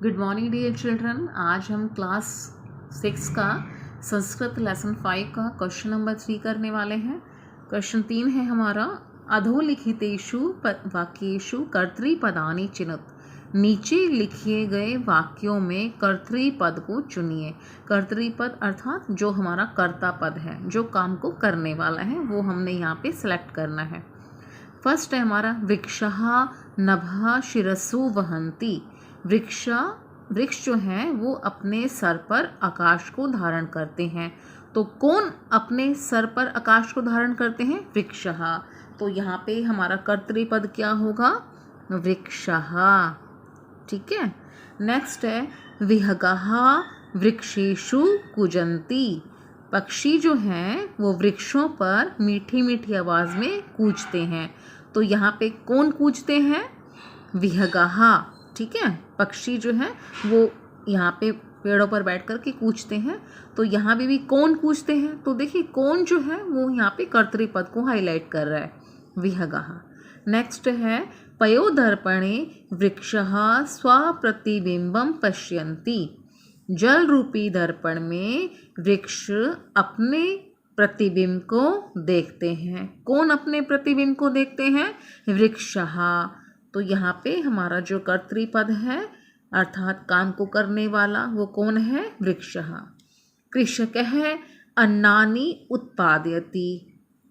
Good morning dear children. आज हम class 6 का संस्कृत लेसन 5 का क्वेश्चन नंबर 3 करने वाले हैं। क्वेश्चन 3 है हमारा, अधोलिखितेषु वाक्येषु कर्तृपदानि चिनुत। नीचे लिखे गए वाक्यों में कर्तृपद को चुनिए। कर्तृपद अर्थात जो हमारा कर्ता पद है, जो काम को करने वाला है, वो हमने यहाँ पे सिलेक्ट करना है। फर्स्ट है हमारा, वृक्षः नभः शिरसु वहन्ति। वृक्ष जो हैं वो अपने सर पर आकाश को धारण करते हैं। तो कौन अपने सर पर आकाश को धारण करते हैं? वृक्षः। तो यहाँ पे हमारा कर्तृपद क्या होगा? वृक्षः। ठीक है। नेक्स्ट है, विहगः वृक्षेषु कूजन्ति। पक्षी जो हैं वो वृक्षों पर मीठी मीठी आवाज़ में कूजते हैं। तो यहाँ पे कौन कूजते हैं? विहगः। ठीक है, पक्षी जो हैं वो यहाँ पे पेड़ों पर बैठ कर के कूजते हैं। तो यहाँ पे भी कौन कूजते हैं? तो देखिए कौन जो है वो यहाँ पे कर्तृपद को हाईलाइट कर रहा है, विहगः। नेक्स्ट है, पयोदर्पणे वृक्षः स्वप्रतिबिंबं पश्यन्ति। जल रूपी दर्पण में वृक्ष अपने प्रतिबिंब को देखते हैं। कौन अपने प्रतिबिंब को देखते हैं? वृक्षः। तो यहाँ पे हमारा जो कर्तृपद है अर्थात काम को करने वाला, वो कौन है? वृक्षः। कृषकः अन्नानि उत्पादयति।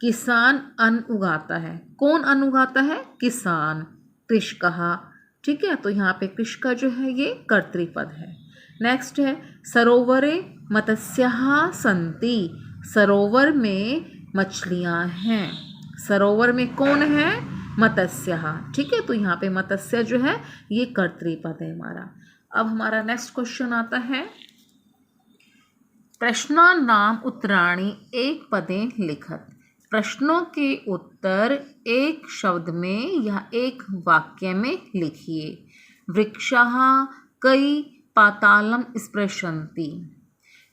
किसान अन्न उगाता है। कौन अन्न उगाता है? किसान, कृषकः। ठीक है, तो यहाँ पे कृषक जो है ये कर्तृपद है। नेक्स्ट है, सरोवरे मत्स्याः सन्ति। सरोवर में मछलियाँ हैं। सरोवर में कौन है? मत्स्याः। ठीक है, तो यहाँ पे मत्स्य जो है ये कर्तृपद है हमारा। अब हमारा नेक्स्ट क्वेश्चन आता है, प्रश्नानां उत्तराणि एक पदे लिखत। प्रश्नों के उत्तर एक शब्द में या एक वाक्य में लिखिए। वृक्षः कई पातालम स्पृशन्ति।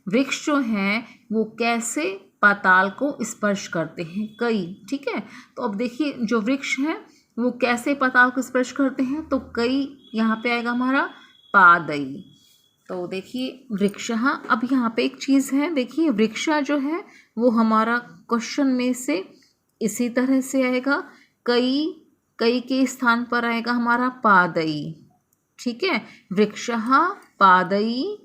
वृक्ष जो हैं वो कैसे पाताल को स्पर्श करते हैं? कई। ठीक है, तो अब देखिए जो वृक्ष हैं वो कैसे पाताल को स्पर्श करते हैं? तो कई यहाँ पे आएगा हमारा पादई। तो देखिए वृक्षः। अब यहाँ पे एक चीज़ है, देखिए वृक्षा जो है वो हमारा क्वेश्चन में से इसी तरह से आएगा, कई के स्थान पर आएगा हमारा पादई। ठीक है, वृक्षः पादई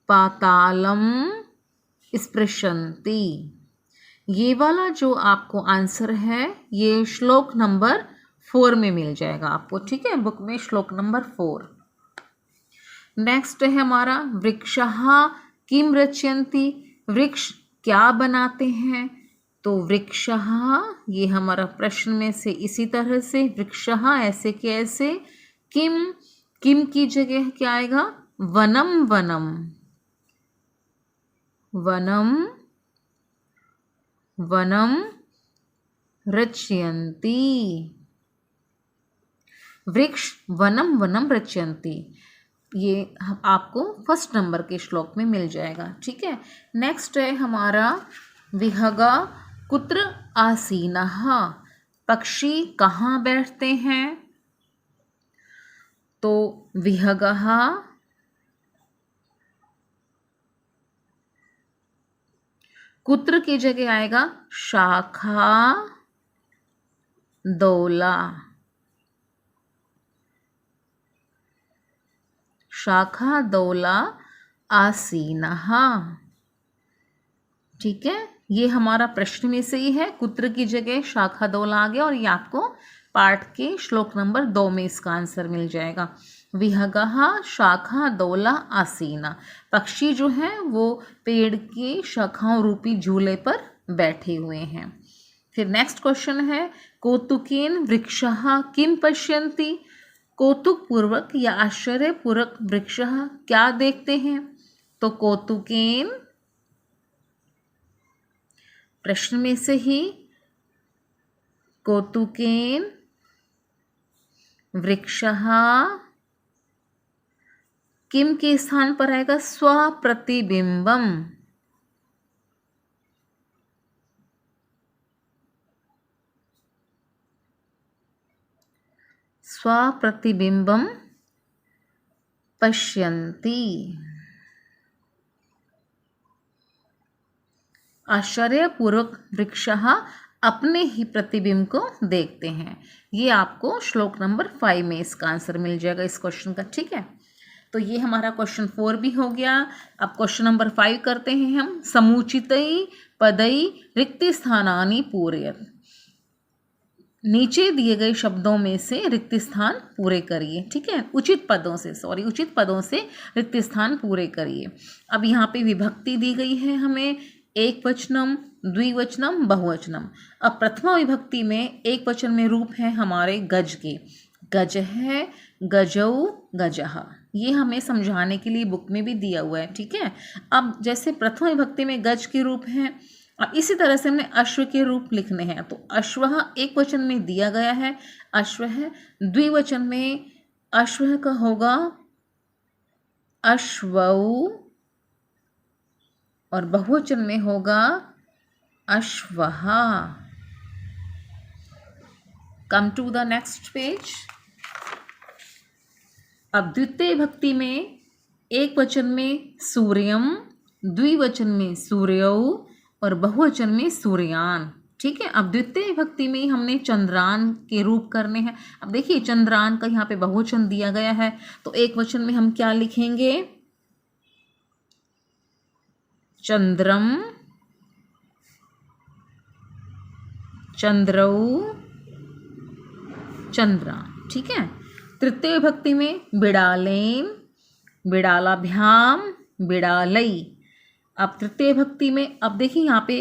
पातालम स्पृशन्ति। ये वाला जो आपको आंसर है ये श्लोक नंबर 4 में मिल जाएगा आपको। ठीक है, बुक में श्लोक नंबर 4। नेक्स्ट है हमारा, वृक्षः किम रचयन्ति। वृक्ष क्या बनाते हैं? तो वृक्षः ये हमारा प्रश्न में से इसी तरह से, वृक्षः ऐसे के ऐसे, किम की जगह क्या आएगा? वनम वनम वनम रचयन्ति। वृक्ष वनम वनम रचयन्ति, ये आपको फर्स्ट नंबर के श्लोक में मिल जाएगा। ठीक है, नेक्स्ट है हमारा, विहगा कुत्र आसीनः। पक्षी कहाँ बैठते हैं? तो विहगः कुत्र की जगह आएगा शाखा दौला। शाखा दौला आसीनः। ठीक है, ये हमारा प्रश्न में से ही है, कुत्र की जगह शाखा दौला आ गया और ये आपको पाठ के श्लोक नंबर 2 में इसका आंसर मिल जाएगा। विहगः शाखा दौला आसीना। पक्षी जो हैं वो पेड़ के शाखाओं रूपी झूले पर बैठे हुए हैं। फिर नेक्स्ट क्वेश्चन है, कौतुकेन वृक्षः किम पश्यन्ति। कौतुक पूर्वक या आश्चर्य पूर्वक वृक्षः क्या देखते हैं? तो कौतुकेन, प्रश्न में से ही, कौतुकेन वृक्षः किम के स्थान पर आएगा? स्वप्रतिबिंबम। स्वप्रतिबिंबम पश्यन्ति। आश्चर्यपूर्वक वृक्षः अपने ही प्रतिबिंब को देखते हैं। ये आपको श्लोक नंबर 5 में इसका आंसर मिल जाएगा इस क्वेश्चन का, ठीक है। तो ये हमारा क्वेश्चन 4 भी हो गया। अब क्वेश्चन नंबर 5 करते हैं हम। समुचितै पदै रिक्त स्थानानि पूरयत्। नीचे दिए गए शब्दों में से रिक्त स्थान पूरे करिए, ठीक है। उचित पदों से रिक्त स्थान पूरे करिए। अब यहाँ पे विभक्ति दी गई है हमें, एक वचनम, द्विवचनम, बहुवचनम। अब प्रथमा विभक्ति में एक वचन में रूप है हमारे गज के, गज है, गजौ, गजः। ये हमें समझाने के लिए बुक में भी दिया हुआ है, ठीक है। अब जैसे प्रथमा विभक्ति में गज के रूप हैं, और इसी तरह से हमने अश्व के रूप लिखने हैं। तो अश्वः एक वचन में दिया गया है, अश्व है। द्विवचन में अश्व का होगा अश्वौ, और बहुवचन में होगा अश्वः। Come to the next page. अब द्वितीय भक्ति में एक वचन में सूर्यम, द्विवचन में सूर्यौ, और बहुवचन में सूर्यान, ठीक है। अब द्वितीय भक्ति में हमने चंद्रान के रूप करने हैं। अब देखिए चंद्रान का यहाँ पे बहुवचन दिया गया है, तो एक वचन में हम क्या लिखेंगे, चंद्रम, चंद्रौ, चंद्रा, ठीक है। तृतीय भक्ति में बिड़ालेन, बिड़ालाभ्याम, बिड़ालई। अब तृतीय भक्ति में अब देखिए यहाँ पे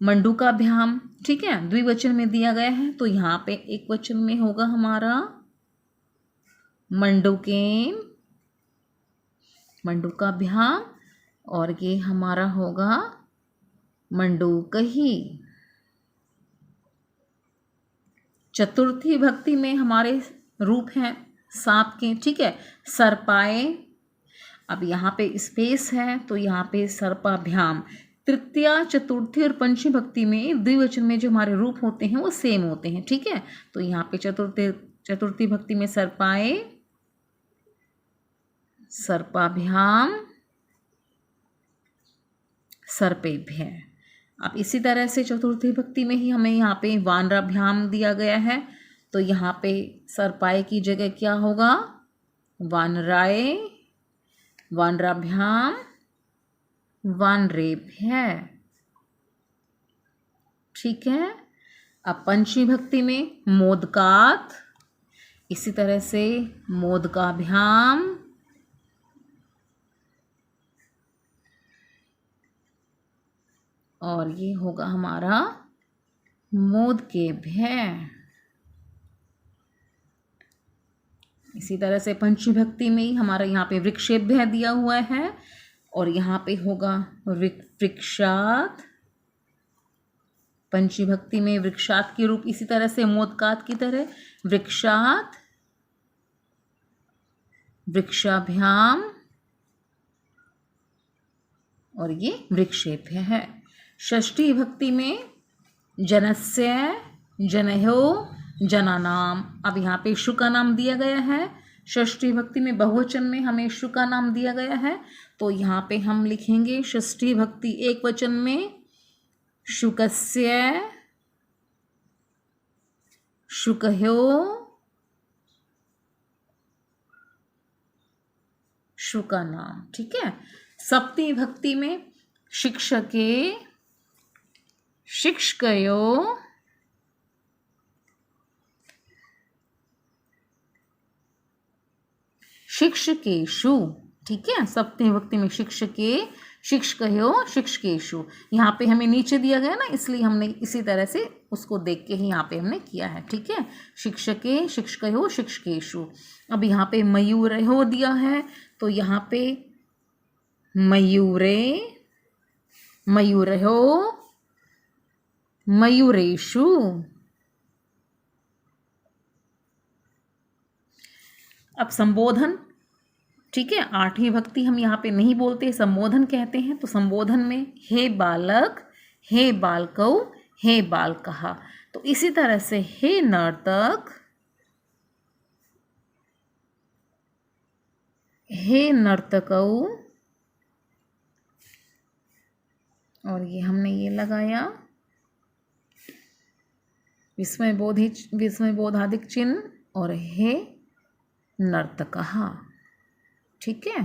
मंडूकाभ्याम, ठीक है, द्विवचन में दिया गया है। तो यहाँ पे एक वचन में होगा हमारा मंडूकेन, मंडूकाभ्याम, और ये हमारा होगा मंडूकही। चतुर्थी भक्ति में हमारे रूप हैं सांप के, ठीक है, सर्पाए। अब यहाँ पे स्पेस है तो यहाँ पे सर्पाभ्याम। तृतीया, चतुर्थी और पंचमी भक्ति में द्विवचन में जो हमारे रूप होते हैं वो सेम होते हैं, ठीक है। तो यहाँ पे चतुर्थी भक्ति में सर्पाए, सर्पाभ्याम, सर्पेभ्य। अब इसी तरह से चतुर्थी भक्ति में ही हमें यहाँ पे वानराभ्याम दिया गया है। तो यहाँ पे सर्पाए की जगह क्या होगा, वानराय, वानराभ्याम, वानरेभ्य, ठीक है। अब पंचमी भक्ति में मोदकात्, इसी तरह से मोदकाभ्याम, और ये होगा हमारा मोदकेभ्य। इसी तरह से पंचमी भक्ति में ही हमारा यहाँ पे वृक्षेभ्य दिया हुआ है, और यहाँ पे होगा वृक्षात्। पंचमी भक्ति में वृक्षात् के रूप इसी तरह से मोदकात् की तरह वृक्षात्, वृक्षाभ्याम, और ये वृक्षेभ्य है। षष्ठी भक्ति में जनस्य, जनयो, जनानाम। अब यहाँ पे शु का नाम दिया गया है। षष्ठी भक्ति में बहुवचन में हमें शु का नाम दिया गया है, तो यहाँ पे हम लिखेंगे षष्ठी भक्ति एक वचन में शुकस्य, शुकह्यो, शु का नाम, ठीक है। सप्तमी भक्ति में शिक्षके, शिक्षकयो, शिक्षकेषु, ठीक है। सप्तमी भक्ति में शिक्षके, शिक्षकयो, शिक्षकेषु। यहाँ पे हमें नीचे दिया गया ना, इसलिए हमने इसी तरह से उसको देख के ही यहाँ पे हमने किया है, ठीक है। शिक्षके, शिक्षकयो, शिक्षकेषु। अब यहाँ पे मयूरयो दिया है, तो यहाँ पे मयूरे, मयूरयो, मयूरेषु। अब संबोधन, ठीक है, आठवीं भक्ति हम यहाँ पे नहीं बोलते, संबोधन कहते हैं। तो संबोधन में हे बालक, हे बालकौ, हे बालकः। तो इसी तरह से हे नर्तक, हे नर्तकऊ, और ये हमने ये लगाया विस्मयबोधादिक चिन्ह, और हे नर्तकः। ठीक है,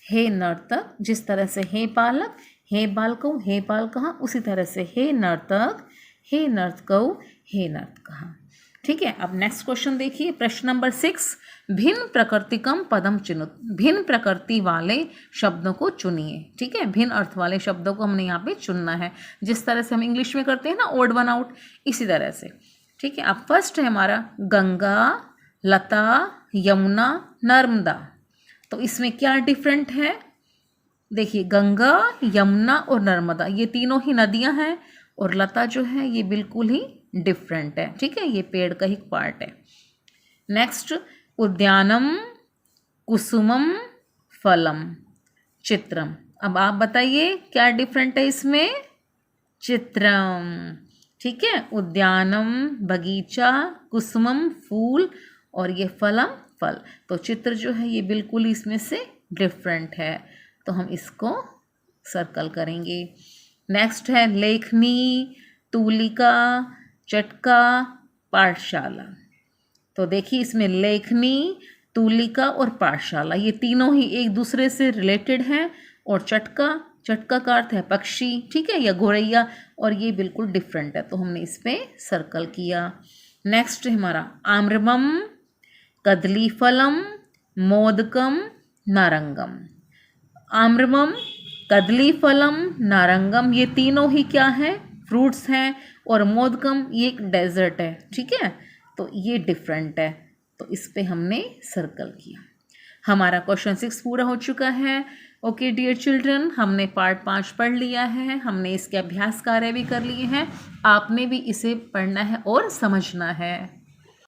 हे नर्तक, जिस तरह से हे बालक, हे बालकौ, हे बालकः, उसी तरह से हे नर्तक, हे नर्तकौ, हे नर्तकः। ठीक है, अब नेक्स्ट क्वेश्चन देखिए, प्रश्न नंबर 6, भिन्न प्रकृतिकम पदम चुनुत, भिन्न प्रकृति वाले शब्दों को चुनिए। ठीक है, भिन्न अर्थ वाले शब्दों को हमने यहाँ पे चुनना है, जिस तरह से हम इंग्लिश में करते हैं ना, ओड वन आउट, इसी तरह से। ठीक है, अब फर्स्ट है हमारा गंगा, लता, यमुना, नर्मदा। तो इसमें क्या डिफरेंट है, देखिए गंगा, यमुना और नर्मदा ये तीनों ही नदियाँ हैं, और लता जो है ये बिल्कुल ही डिफरेंट है। ठीक है, ये पेड़ का ही पार्ट है। नेक्स्ट, उद्यानम, कुसुमम, फलम, चित्रम। अब आप बताइए क्या डिफरेंट है इसमें, चित्रम। ठीक है, उद्यानम बगीचा, कुसुमम फूल, और ये फलम फल। तो चित्र जो है ये बिल्कुल इसमें से डिफरेंट है, तो हम इसको सर्कल करेंगे। नेक्स्ट है लेखनी, तूलिका, चटका, पाठशाला। तो देखिए इसमें लेखनी, तूलिका और पाठशाला ये तीनों ही एक दूसरे से रिलेटेड हैं, और चटका का अर्थ है पक्षी, ठीक है, या गोरैया, और ये बिल्कुल डिफरेंट है, तो हमने इस पर सर्कल किया। नेक्स्ट है हमारा आम्रमम, कदलीफलम, मोदकम, नारंगम। आम्रमम, कदलीफलम, नारंगम ये तीनों ही क्या है, फ्रूट्स हैं, और मोदकम ये एक डेजर्ट है। ठीक है, तो ये डिफरेंट है, तो इस पे हमने सर्कल किया। हमारा क्वेश्चन 6 पूरा हो चुका है। ओके डियर चिल्ड्रन, हमने पार्ट 5 पढ़ लिया है, हमने इसके अभ्यास कार्य भी कर लिए हैं, आपने भी इसे पढ़ना है और समझना है।